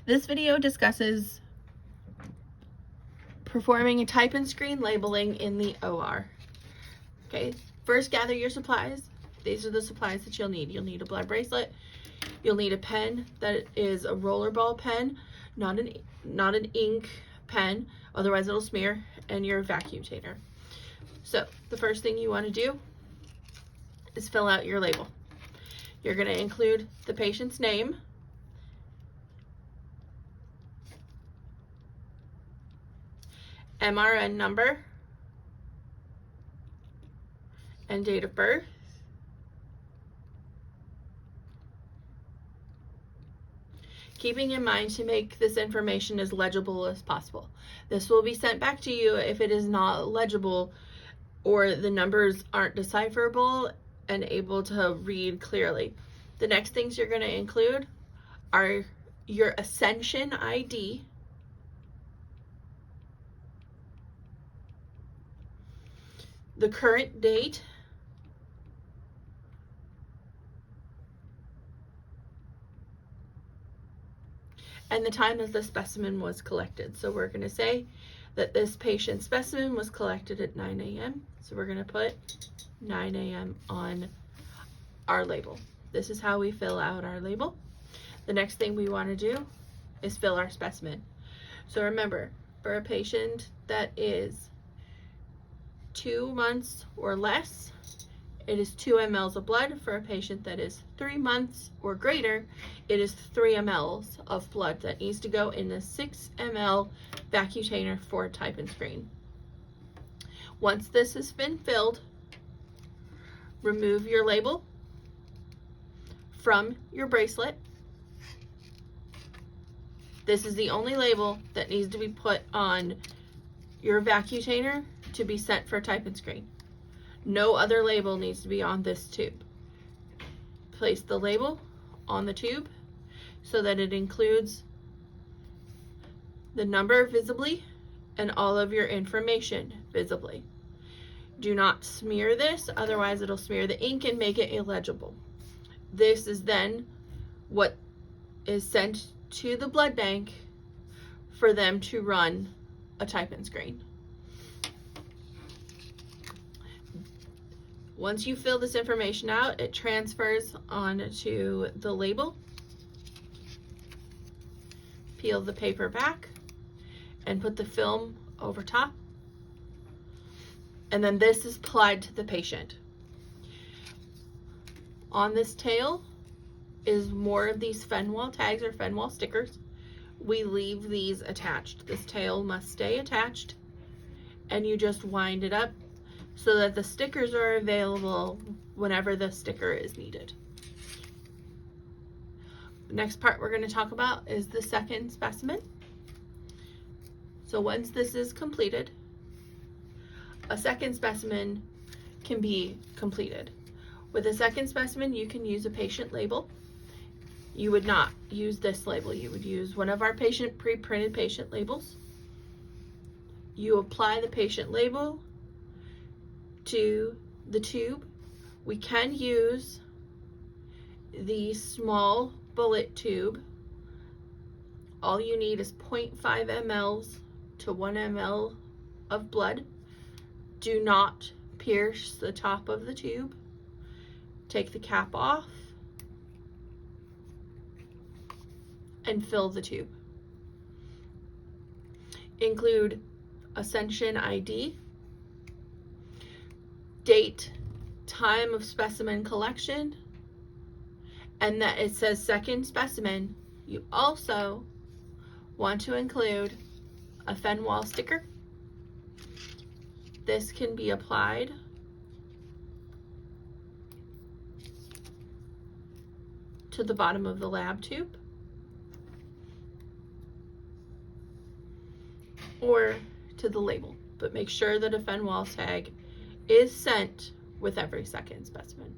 This video discusses performing a type and screen labeling in the OR. Okay, first gather your supplies. These are the supplies that you'll need. You'll need a blood bracelet. You'll need a pen that is a rollerball pen, not an ink pen, otherwise it'll smear, and your vacutainer. So the first thing you want to do is fill out your label. You're going to include the patient's name, MRN number, and date of birth. Keeping in mind to make this information as legible as possible. This will be sent back to you if it is not legible or the numbers aren't decipherable and able to read clearly. The next things you're going to include are your Ascension ID, the current date, and the time that the specimen was collected. So we're going to say that this patient's specimen was collected at 9 a.m. So we're going to put 9 a.m. on our label. This is how we fill out our label. The next thing we want to do is fill our specimen. So remember, for a patient that is 2 months or less, it is 2 mLs of blood. For a patient that is 3 months or greater, it is 3 mLs of blood that needs to go in the 6 ml vacutainer for type and screen. Once this has been filled, remove your label from your bracelet. This is the only label that needs to be put on your vacutainer to be sent for type and screen. No other label needs to be on this tube. Place the label on the tube so that it includes the number visibly and all of your information visibly. Do not smear this, otherwise it'll smear the ink and make it illegible. This is then what is sent to the blood bank for them to run a type and screen. Once you fill this information out, it transfers onto the label. Peel the paper back and put the film over top. And then this is applied to the patient. On this tail is more of these Fenwal tags or Fenwal stickers. We leave these attached. This tail must stay attached, and you just wind it up so that the stickers are available whenever the sticker is needed. The next part we're going to talk about is the second specimen. So once this is completed, a second specimen can be completed. With a second specimen, you can use a patient label. You would not use this label. You would use one of our pre-printed patient labels. You apply the patient label to the tube. We can use the small bullet tube. All you need is 0.5 mLs to 1 ml of blood. Do not pierce the top of the tube. Take the cap off and fill the tube. Include Ascension ID, date, time of specimen collection, and that it says second specimen. You also want to include a Fenwal sticker. This can be applied to the bottom of the lab tube or to the label, but make sure that a Fenwal tag is sent with every second specimen.